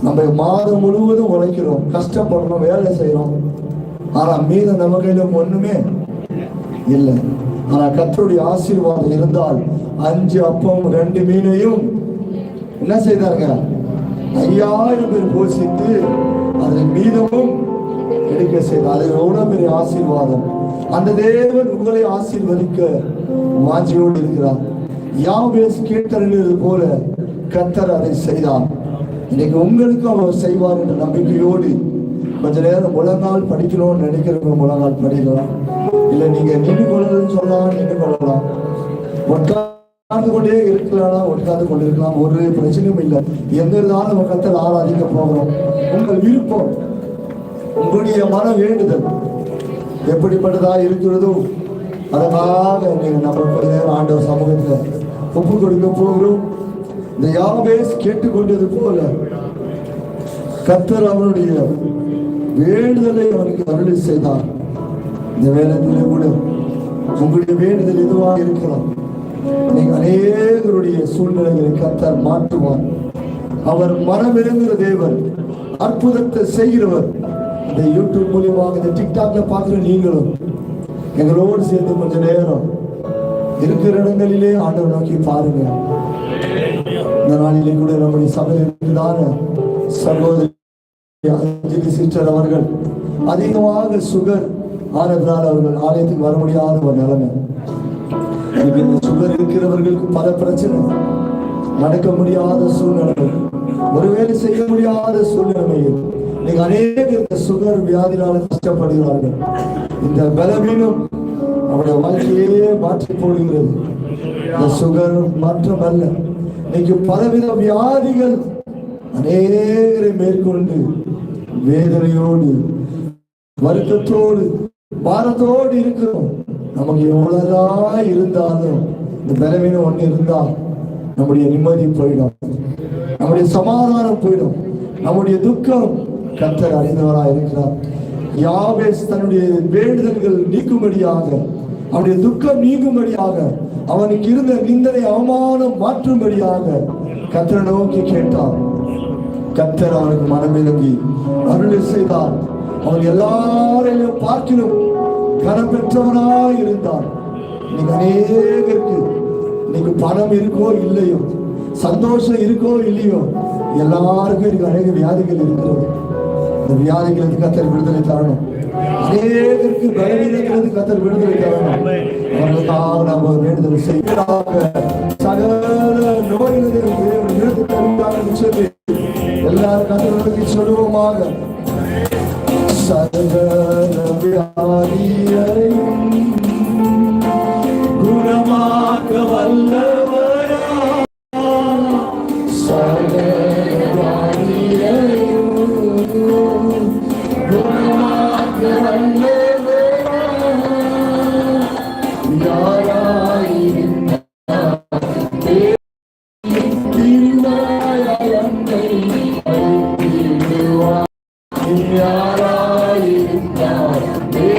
நம்ம மாதம் முழுவதும் உழைக்கிறோம், கஷ்டப்படுறோம், வேலை செய்யறோம். ஆனா மீதம் நம்ம கையில ஒண்ணுமே இல்லை. ஆனா கர்த்தருடைய ஆசீர்வாதம் இருந்தால் 5 அப்பம் 2 மீனையும் என்ன செய்தாங்க? 5000 பேர் போஷித்து அதில் மீதமும் எடுக்க செய்தார். அது எவ்வளவு பெரிய ஆசீர்வாதம்! அந்த தேவன் உங்களை ஆசீர்வதிக்க வாஞ்சியோடு இருக்கிறார். யாவேஸ் கேட்டறிந்தது போல கர்த்தர் அதை செய்தார். இன்னைக்கு உங்களுக்கு அவர் செய்வார் என்ற நம்பிக்கையோடு கொஞ்ச நேரம் முழங்கால் படிக்கணும்னு நினைக்கிறவங்க முழங்கால் படிக்கலாம். இல்லை நீங்க நின்று கொள்ளணும்னு சொல்லலாம், நின்று கொள்ளலாம். உட்கார்ந்து கொண்டே இருக்கலாம், உட்கார்ந்து கொண்டு இருக்கலாம், ஒரு பிரச்சனையும் இல்லை. எங்க இருந்தாலும் நம்ம கர்த்தர் ஆராதிக்க போகிறோம். உங்கள் விருப்பம், உங்களுடைய மன வேண்டுதல் எப்படிப்பட்டதா இருக்கிறதோ அதற்காக நீங்க நம்ம கொஞ்ச நேரம் ஆண்டவர் சமூகத்துல ஒப்பு கொடுக்க போகிறோம். இந்த யாவேஸ் கேட்டுக்கொண்டது போல கர்த்தர் அவருடைய வேண்டுதலை அவனுக்கு அருளி செய்தார். இந்த வேலையில கூட உங்களுடைய வேண்டுதல் எதுவாக இருக்கலாம். நீங்க அநேகருடைய சூழ்நிலைகளை கர்த்தர் மாற்றுவார். அவர் மனமிருங்கிற தேவன், அற்புதத்தை செய்கிறவர். இந்த யூடியூப் மூலியமாக இந்த டிக்டாக்ல பார்க்கிற நீங்களும் எங்களோடு சேர்ந்து கொஞ்ச நேரம் இருக்கிற இடங்களிலே ஆண்டவர் நோக்கி பாருங்க. இந்த நாளிலே கூட நம்முடைய சபையில் இருக்கிறதான சகோதரி அஞ்சலி சிஸ்டர் அவர்கள் அதிகமாக சுகர் ஆனதுனால் அவர்கள் ஆலயத்துக்கு வர முடியாத ஒரு நிலைமை. இந்த சுகர் இருக்கிறவர்களுக்கு பல பிரச்சனை, நடக்க முடியாத சூழ்நிலை, ஒருவேளை செய்ய முடியாத சூழ்நிலையில் நீங்க அநேக இந்த சுகர் வியாதினால கஷ்டப்படுகிறார்கள். இந்த பலவீனம் அவருடைய வாழ்க்கையே மாற்றி போடுகிறது. இந்த சுகர் மாற்றமல்ல, இன்னைக்கு பலவித வியாதிகள் அநேகரை மேற்கொண்டு வேதனையோடு வருத்தத்தோடு பாரத்தோடு இருக்கிறோம். நமக்கு எவ்வளவுதான் இருந்தாலும் இந்த பலவீனம் ஒண்ணு இருந்தா நம்முடைய நிம்மதி போயிடும், நம்முடைய சமாதானம் போயிடும், நம்முடைய துக்கம் கர்த்தர் அறிந்தவராக இருக்கிறார். யாவேஸ் தன்னுடைய வேண்டுதல்கள் நீக்கும்படியாக, அவனுடைய துக்கம் நீங்கும்படியாக, அவனுக்கு இருந்த நிந்தனை அவமானம் மாற்றும்படியாக கர்த்தரை நோக்கி கேட்டார். கர்த்தர் அவனுக்கு மனமிறங்கி அருளை செய்தார். அவன் எல்லாரையும் பார்க்கிலும் கனம் பெற்றவனாய் இருந்தார். இன்னைக்கு அநேகருக்கு இன்னைக்கு பணம் இருக்கோ இல்லையோ, சந்தோஷம் இருக்கோ இல்லையோ, எல்லாருக்கும் இன்னைக்கு அநேக வியாதிகள் இருக்கிறது. இந்த வியாதிகளுக்கு கர்த்தர் விடுதலை தரணும். அநேகருக்கு பலவீனங்களுக்கு கர்த்தர் விடுதலை தரணும். அவர்களுக்காக நாம் வேண்டுதலை செய்வதாக சகல நோய்களுக்கு விடுதலை தருவதாக சொல்லி எல்லாரும் கர்த்தருக்கு சொல்லுவோமாக. சகல வியாதியையும் குணமாக்க வல்லவரா, சகல வியாதியையும் குணமாக்க வல்லவரா, யாராயிருந்தார் காத்திடுவார்.